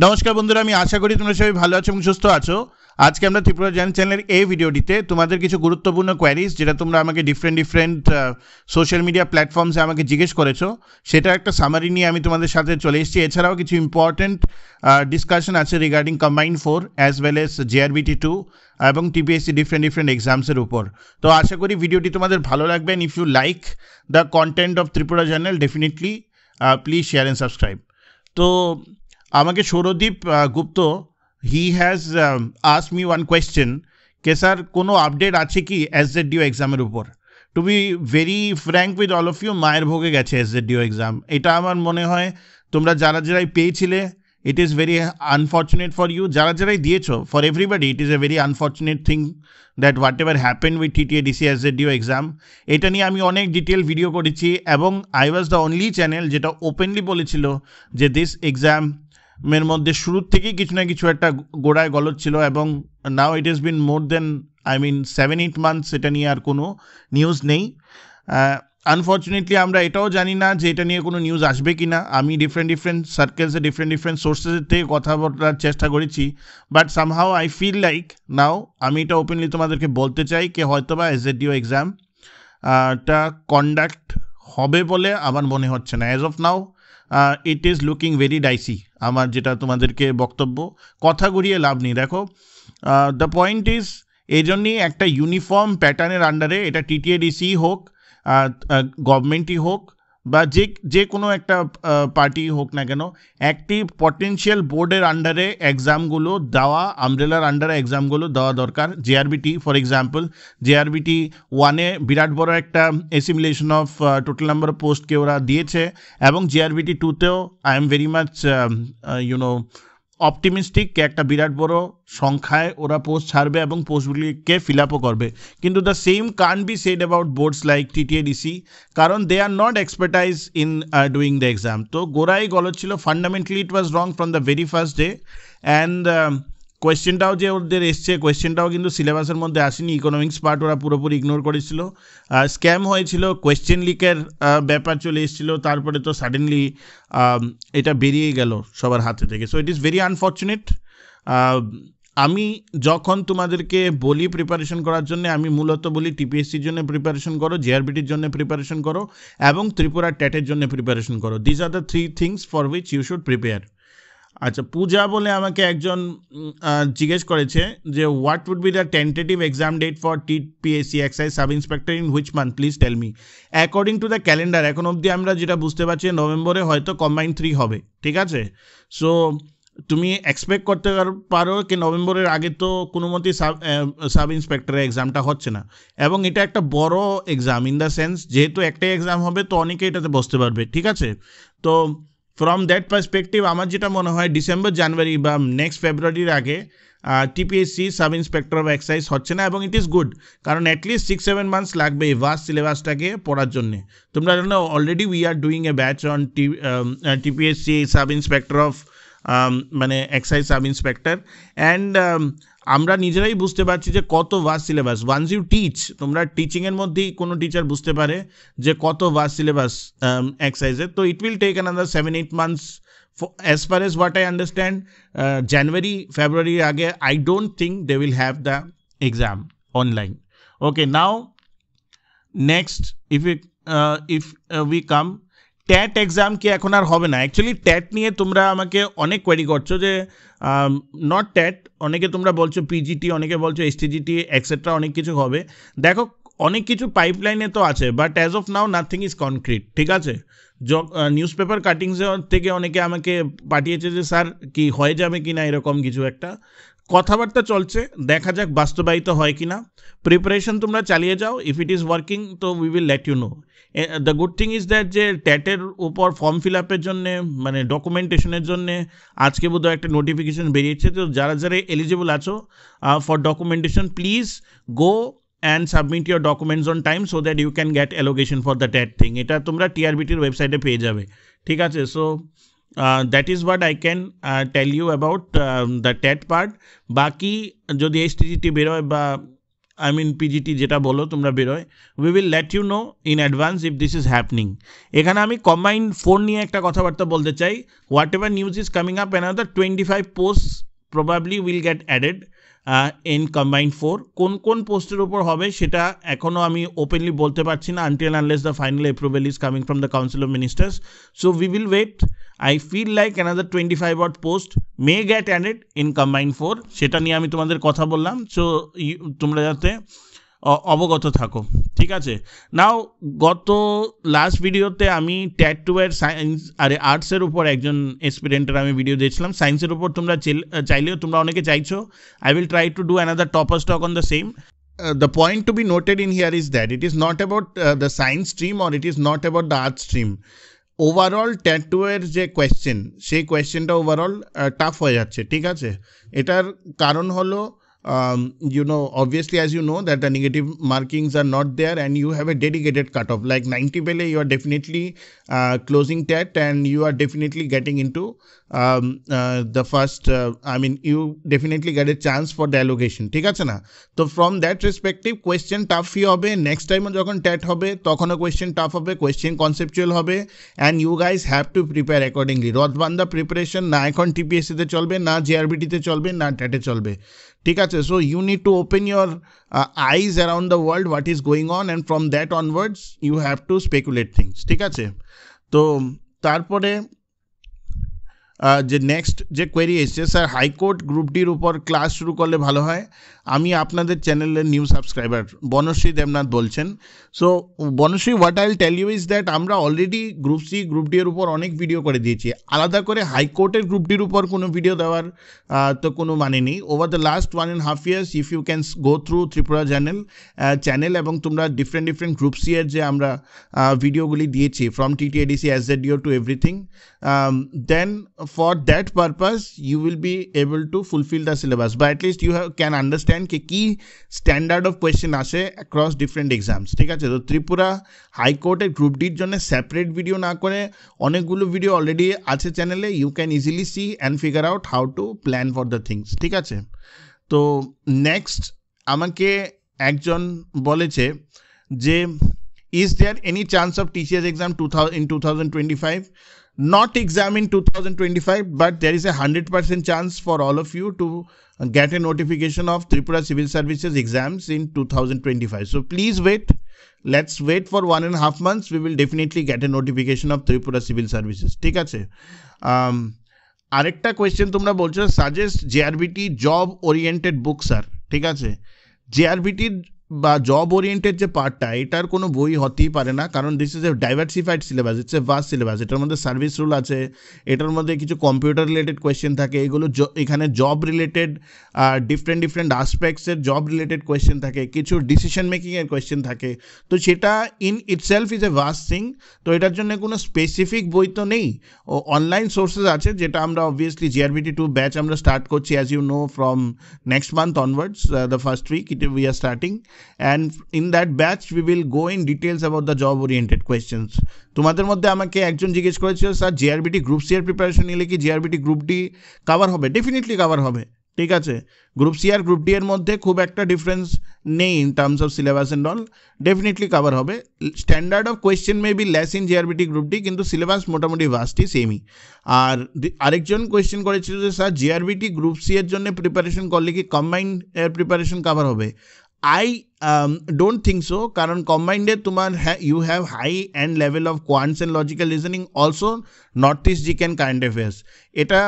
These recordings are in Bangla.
নমস্কার বন্ধুরা, আমি আশা করি তোমরা সবাই ভালো আছো এবং সুস্থ আছো। আজকে আমরা ত্রিপুরা জ্ঞান চ্যানেলের এই ভিডিওটিতে তোমাদের কিছু গুরুত্বপূর্ণ কোয়ারিজ, যেটা তোমরা আমাকে ডিফারেন্ট সোশ্যাল মিডিয়া প্ল্যাটফর্মসে আমাকে জিজ্ঞেস করেছো, সেটা একটা সামারি নিয়ে আমি তোমাদের সাথে চলে এসেছি। এছাড়াও কিছু ইম্পর্টেন্ট ডিসকাশন আছে regarding combined 4 as well as JRBT 2 এবং TPSC ডিফারেন্ট এক্সামসের উপর। তো আশা করি ভিডিওটি তোমাদের ভালো লাগবে। If you like the content of Tripura channel, definitely please share and subscribe. তো আমাকে Souradip Gupta he has ask me one question কে স্যার কোনো আপডেট আছে কি SZDO এক্সামের উপর। To be very frank with all of you, মায়ের ভোগে গেছে SZDO এক্সাম। এটা আমার মনে হয় তোমরা যারাই পেয়েছিলে, it is very unfortunate for you. যারাই দিয়েছো, for everybody it is a very unfortunate thing that whatever happen with TTADC SZDO exam. এটা নিয়ে আমি অনেক ডিটেল ভিডিও করেছি এবং I was the only channel যেটা ওপেনলি বলেছিল যে দিস এক্সাম মের মধ্যে শুরুর থেকেই কিছু না কিছু একটা গোড়ায় গলদ ছিল, এবং নাও it is bin more then 7-8 months এটা নিয়ে আর কোনো নিউজ নেই। আনফর্চুনেটলি আমরা এটাও জানি না যে এটা নিয়ে কোনো নিউজ আসবে কি না। আমি ডিফারেন্ট সার্কেলসে ডিফারেন্ট সোর্সেসের থেকে কথা বলার চেষ্টা করেছি, but somehow I feel like now আমি এটা ওপেনলি তোমাদেরকে বলতে চাই যে হয়তোবা SZDO এক্সামটা কন্ডাক্ট হবে বলে আমার মনে হচ্ছে না। As of now it is looking very Dicey. আমার যেটা তোমাদেরকে বক্তব্য, কথা ঘুরিয়ে লাভ নেই। দেখো, দ্য পয়েন্ট ইজ এই জন্যই একটা ইউনিফর্ম প্যাটার্নের আন্ডারে, এটা TTADC হোক, গভর্নমেন্টই হোক, বা যে কোনো একটা পার্টি হোক না কেন, একটি পটেনশিয়াল বোর্ডের আন্ডারে এক্সামগুলো দেওয়া, আমব্রেলার আন্ডারে এক্সামগুলো দেওয়া দরকার। JRBT ফর এক্সাম্পল, JRBT 1-এ বিরাট বড় একটা assimilation of total number of পোস্টকে ওরা দিয়েছে, এবং JRBT 2-তেও I am very much optimistic একটা বিরাট বড় সংখ্যায় ওরা পোস্ট ছাড়বে এবং পোস্টগুলিকে ফিল আপও করবে। কিন্তু the same can't be said about boards like TTADC, কারণ they are not expertise in doing the exam. তো গোড়াই গলদ ছিল, fundamentally it was wrong from the very first day. And কোয়েশ্চেনটাও যে ওদের এসছে, কোয়েশ্চেনটাও কিন্তু সিলেবাসের মধ্যে আসেনি। ইকোনমিক্স পার্ট ওরা পুরোপুরি ইগনোর করেছিল, স্ক্যাম হয়েছিল, কোয়েশ্চেন লিকের ব্যাপার চলে এসেছিলো, তারপরে তো সাডেনলি এটা বেরিয়ে গেল সবার হাতে থেকে। So it is very unfortunate. আমি যখন তোমাদেরকে বলি প্রিপারেশন করার জন্য, আমি মূলত বলি TPSCর জন্য প্রিপারেশন করো, JRBTর জন্য প্রিপারেশন করো, এবং ত্রিপুরা ট্যাটের জন্য প্রিপারেশন করো। This are the 3 things for which you should prepare. আচ্ছা, পূজা বলে আমাকে একজন জিজ্ঞেস করেছে যে what would be the tentative exam date for TPSC excise sub inspector in which month, please tell me. According to the calendar এখন অবধি আমরা যেটা বুঝতে পারছি, নভেম্বরে হয়তো কম্বাইন্ড 3 হবে, ঠিক আছে? সো তুমি এক্সপেক্ট করতে পারো কি নভেম্বরের আগে তো কোনো মতেই সাব ইন্সপেক্টরের এক্সামটা হচ্ছে না, এবং এটা একটা বড় এক্সাম ইন দ্য সেন্স যেহেতু একটাই এক্সাম হবে, তো অনেকে এটাতে বসতে পারবে, ঠিক আছে? তো ফ্রম দ্যাট পার্সপেক্টিভ আমার যেটা মনে হয় ডিসেম্বর জানুয়ারি বা নেক্সট ফেব্রুয়ারির আগে TPSC sub inspector of excise হচ্ছে না, এবং ইট ইজ গুড, কারণ অ্যাটলিস্ট 6-7 মান্থস লাগবে এই ভাস্ট সিলেবাসটাকে পড়ার জন্যে। তোমরা জানো already we are doing a batch on TPSC sub inspector of excise sub inspector, and আমরা নিজেরাই বুঝতে পারছি যে কত vast syllabus. Once you teach, তোমরা টিচিংয়ের মধ্যেই কোনো টিচার বুঝতে পারে যে কত ভাস্ট সিলেবাস এক্সাইজের। তো it will take another 7-8 months as far as what I understand. January February আগে I don't think they will have the exam online. Okay, now next if we come, TAT exam কি এখন আর হবে না? অ্যাকচুয়ালি ট্যাট নিয়ে তোমরা আমাকে অনেক কোয়েরি করছো যে নট ট্যাট, অনেকে তোমরা বলছো PGT, অনেকে বলছো STGT এক্সেট্রা, অনেক কিছু হবে। দেখো, অনেক কিছু পাইপলাইনে তো আছে, but as of now nothing is concrete, ঠিক আছে? নিউজ পেপার কাটিংস থেকে অনেকে আমাকে পাঠিয়েছে যে স্যার কি হয়ে যাবে কি না, এরকম কিছু একটা কথাবার্তা চলছে, দেখা যাক বাস্তবায়িত হয় কি না। প্রিপারেশন তোমরা চালিয়ে যাও, ইফ ইট ইজ ওয়ার্কিং তো we will let you know. The good thing is that যে ট্যাটের উপর ফর্ম ফিল আপের জন্যে, ডকুমেন্টেশনের জন্যে আজকে বোধহয় একটা নোটিফিকেশন বেরিয়েছে। তো যারা এলিজিবল আছো for documentation, please go and submit your documents on time so that you can get allocation for the TET thing. এটা তোমরা TRBTর ওয়েবসাইটে পেয়ে যাবে, ঠিক আছে? So that is what I can tell you about the TET part. বাকি যদি STGT বেরোয় বা I mean PGT যেটা বলো তোমরা বেরোয়, we will let you know in advance if this is happening. এখানে আমি combined 4 নিয়ে একটা কথাবার্তা বলতে চাই, whatever news is coming up, another 25 posts probably will get added in combined 4. কোন পোস্টের উপর হবে সেটা এখনও আমি ওপেনলি বলতে পারছি না until unless the final approval is coming from the Council of Ministers. So we will wait. I feel like another 25 odd post may get added in combined 4. সেটা নিয়ে আমি তোমাদের কথা বললাম, সো তোমরা যাতে অবগত থাকো, ঠিক আছে। নাও গত লাস্ট ভিডিওতে আমি ট্যাট 2 এর সায়েন্স আর আর্টসের উপর একজন এক্সপিরিয়েন্টের আমি ভিডিও দিয়েছিলাম। সায়েন্সের উপর তোমরা চাইলেও তোমরা অনেকে চাইছো, I will try to do another topper stock on the same. The point to be noted in here is that it is not about the science stream or it is not about the art stream. Overall TAT 2 এর যে কোয়েশ্চেন, সেই কোয়েশ্চেনটা ওভারঅল টাফ হয়ে যাচ্ছে, ঠিক আছে। এটার কারণ হলো you know, obviously as you know that the negative markings are not there and you have a dedicated cutoff like 90 pele, you are definitely closing TET and you are definitely getting into the first I mean you definitely get a chance for the allocation, ঠিক আছে না। তো from that perspective question tough হি হবে, নেক্সট টাইমও যখন TET হবে তখনও question tough হবে, question conceptual হবে, and you guys have to prepare accordingly. রথবান্ধা প্রিপারেশন না এখন TPSC তে চলবে, না JRBT তে চলবে, না TET এ চলবে, ঠিক আছে। So you need to open your eyes around the world what is going on and from that onwards you have to speculate things, ঠিক আছে। তো তারপরে যে নেক্সট যে কোয়েরি এসছে, স্যার হাইকোর্ট গ্রুপ ডির উপর ক্লাস শুরু করলে ভালো হয়। আমি আপনাদের চ্যানেলের নিউ সাবস্ক্রাইবার বনশ্রী দেবনাথ বলছেন। So Banashree, what I will tell you is that আমরা already group C group D এর উপর অনেক ভিডিও করে দিয়েছি, আলাদা করে হাইকোর্টের গ্রুপ ডির উপর কোনো ভিডিও দেওয়ার তো কোনো মানে নেই। Over the last 1.5 years if you can go through Tripura channel এবং তোমরা ডিফারেন্ট গ্রুপ সি এর যে আমরা ভিডিওগুলি দিয়েছি from TTADC SZDO to everything, then for that purpose you will be able to fulfill the syllabus, but at least you can understand कि की standard of question আসে across different exams, ঠিক আছে। তো ত্রিপুরা হাইকোর্টের গ্রুপ ডির জন্য সেপারেট ভিডিও না করে অনেকগুলো ভিডিও অলরেডি আছে চ্যানেলে, you can easily see and figure out how to plan for the things, ঠিক আছে। তো নেক্সট আমাকে একজন বলেছে যে is there any chance of TCS exam in 2025? Not exam in 2025, but there is a 100% chance for all of you to get a notification of Tripura Civil Services exams in 2025. So please wait. Let's wait for 1.5 months. We will definitely get a notification of Tripura Civil Services. ঠিক আছে। আরেকটা কোয়েশ্চেন তোমরা বলছো, সাজেস্ট JRBT জব ওরিয়েন্টেড বুক স্যার, ঠিক আছে। JRBT বা জব ওরিয়েন্টেড যে পার্টটা, এটার কোনো বই হতেই পারে না, কারণ this is a diversified syllabus, it's a vast syllabus. এটার মধ্যে সার্ভিস রুল আছে, এটার মধ্যে কিছু কম্পিউটার রিলেটেড কোয়েশ্চেন থাকে, এগুলো এখানে জব রিলেটেড ডিফারেন্ট আসপেক্টসের জব রিলেটেড কোয়েশ্চেন থাকে, কিছু ডিসিশন মেকিংয়ের কোয়েশ্চেন থাকে। তো সেটা in itself is a vast thing. তো এটার জন্য কোনো স্পেসিফিক বই তো নেই, অনলাইন সোর্সেস আছে, যেটা আমরা অবভিয়াসলি JRBT 2 ব্যাচ আমরা স্টার্ট করছি as you know from next month onwards, the first week we are starting, and in that batch we will go in details about the job oriented questions. তোমাদের মধ্যে আমাকে একজন জিজ্ঞেস করেছিল, স্যার JRBT গ্রুপ সি এর প্রিপারেশন নিলে কি JRBT গ্রুপ ডি কভার হবে? ডেফিনেটলি কভার হবে, ঠিক আছে। গ্রুপ সি আর গ্রুপ ডি এর মধ্যে খুব একটা ডিফারেন্স নেই in terms of syllabus and all, definitely cover হবে। Standard of question may be less in JRBT group D, কিন্তু সিলেবাস মোটামুটি ভাস্টই সেমই। আর আরেকজন কোয়েশ্চেন করেছিল যে স্যার JRBT গ্রুপ সি এর জন্য প্রিপারেশন করলে কি কম্বাইন্ড এর প্রিপারেশন কভার হবে? I don't think so, কারণ কম্বাইন্ডে তোমার you have high end level of quants and logical reasoning, also north east GK and current affairs. এটা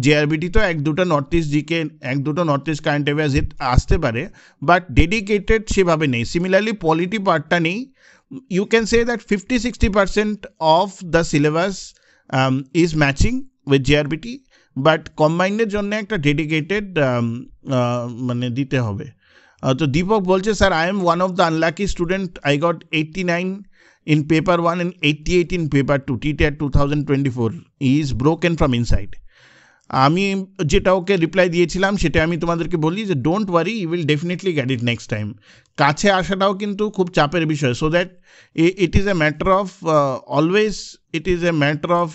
JRBT তো এক দুটো নর্থ ইস্ট কারেন্ট অ্যাফেয়ার্স আসতে পারে, বাট ডেডিকেটেড সেভাবে নেই। সিমিলারলি পলিটি পার্টটা নেই। You can say that 50-60% of the syllabus is matching with JRBT, but কম্বাইন্ডের জন্য একটা ডেডিকেটেড মানে দিতে হবে। তো দীপক বলছে, sir I am one of the unlucky student, I got 89 in paper 1 and 88 in paper 2 TTAT 2024. He is broken from inside. আমি যেটা ওকে রিপ্লাই দিয়েছিলাম সেটা আমি তোমাদেরকে বলি যে don't worry, you will definitely get it next time. কাছে আসাটাও কিন্তু খুব চাপের বিষয়, so that it is a matter of always it is a matter of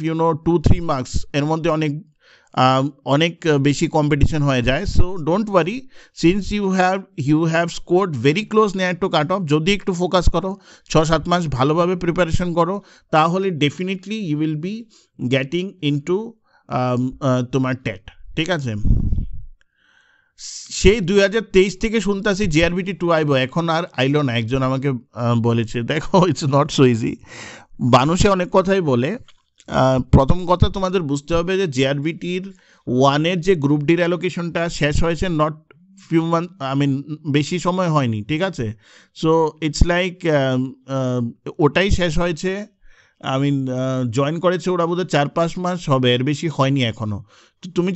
2-3 marks, এর মধ্যে অনেক অনেক বেশি কম্পিটিশন হয়ে যায়। So don't worry, since you have scored very close near to cut off, যদি একটু ফোকাস করো, 6-7 মাস ভালোভাবে প্রিপারেশন করো, তাহলে definitely you will be getting into তোমার টেট, ঠিক আছে। সেই 2023 থেকে শুনতেছি জিআরবিটি 2 আইব, এখন আর আইলো না। একজন আমাকে বলেছে, দেখো ইটস নট সো ইজি। মানুষে অনেক কথাই বলে। প্রথম কথা তোমাদের বুঝতে হবে যে জিআরবিটির 1-এর যে গ্রুপ ডির অ্যালোকেশনটা শেষ হয়েছে নট ফিউ মান্থ, বেশি সময় হয়নি, ঠিক আছে। সো ইটস লাইক ওটাই শেষ হয়েছে। জয়েন করেছে ওরা বোধহয় 4-5 মাস হবে, এর বেশি হয়নি এখনও। তো তুমি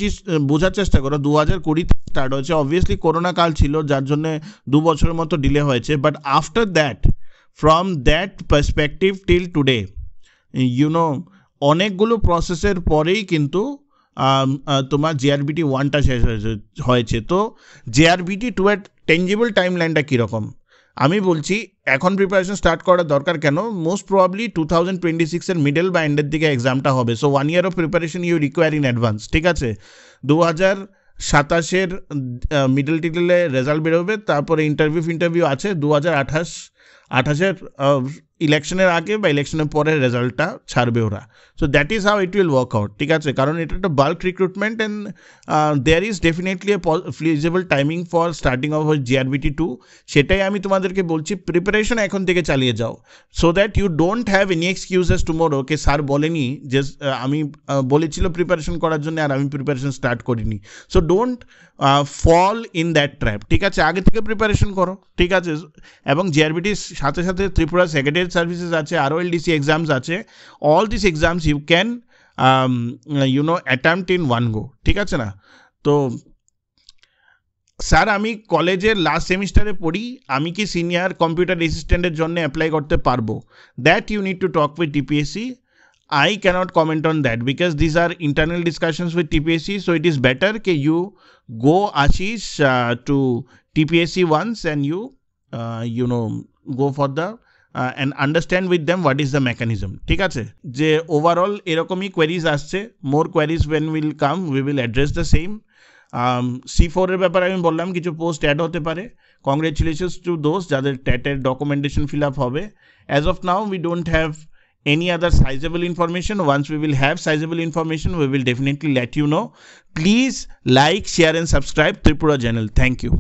বোঝার চেষ্টা করো, 2020 স্টার্ট হয়েছে, অবভিয়াসলি করোনা কাল ছিল যার জন্য 2 বছরের মতো ডিলে হয়েছে, but after that, from that perspective till today, you know অনেকগুলো প্রসেসের পরেই কিন্তু তোমার জিআরবিটি 1টা শেষ হয়েছে। তো জিআরবিটি 2 এর টেঞ্জিবল টাইম লাইনটা কীরকম আমি বলছি। এখন প্রিপারেশন স্টার্ট করার দরকার কেন? মোস্ট প্রবাবলি 2026-এর মিডল বা এন্ডের দিকে এক্সামটা হবে। So 1 year of preparation you require in advance, ঠিক আছে। 2027-এর মিডল টিডলে রেজাল্ট বেরোবে, তারপরে ইন্টারভিউ আছে 2028-এর ইলেকশনের আগে বা ইলেকশনের পরে রেজাল্টটা ছাড়বে ওরা। So that is how it will work out, ঠিক আছে। কারণ এটা একটা bulk recruitment and there is definitely a feasible timing for starting of JRBT 2। সেটাই আমি তোমাদেরকে বলছি, প্রিপারেশন এখন থেকে চালিয়ে যাও, so that you don't have any excuses tomorrow কে স্যার বলেনি যে আমি বলেছিল প্রিপারেশন করার জন্য আর আমি প্রিপারেশন স্টার্ট করিনি। So don't fall in that trap, ঠিক আছে। আগে থেকে প্রিপারেশন করো, ঠিক আছে। এবং জিআরবিটির সাথে সাথে ত্রিপুরা সেক্রেটারিয়েট সার্ভিসেস আছে, ROLDC এক্সামস আছে। All this exams you can attempt in one go, ঠিক আছে না। তো স্যার আমি কলেজের লাস্ট সেমিস্টারে পড়ি, আমি কি সিনিয়র কম্পিউটার অ্যাসিস্ট্যান্টের জন্য অ্যাপ্লাই করতে পারবো? That you need to talk with TPSC. I cannot comment on that because these are internal discussions with TPSC. So it is better that you go, Ashish, to TPSC once and you go for the and understand with them what is the mechanism, ঠিক আছে। যে ওভারঅল এরকমই কোয়েরিজ আসছে, মোর queries when will come we will address the same. C4 এর ব্যাপারে আমি বললাম কিছু পোস্ট অ্যাড হতে পারে। কংগ্রেচুলেশনস টু দোজ যাদের টেটের ডকুমেন্টেশন ফিল আপ হবে। As of now we don't have any other sizable information. Once we will have sizable information, we will definitely let you know. Please like, share and subscribe Tripura channel. Thank you.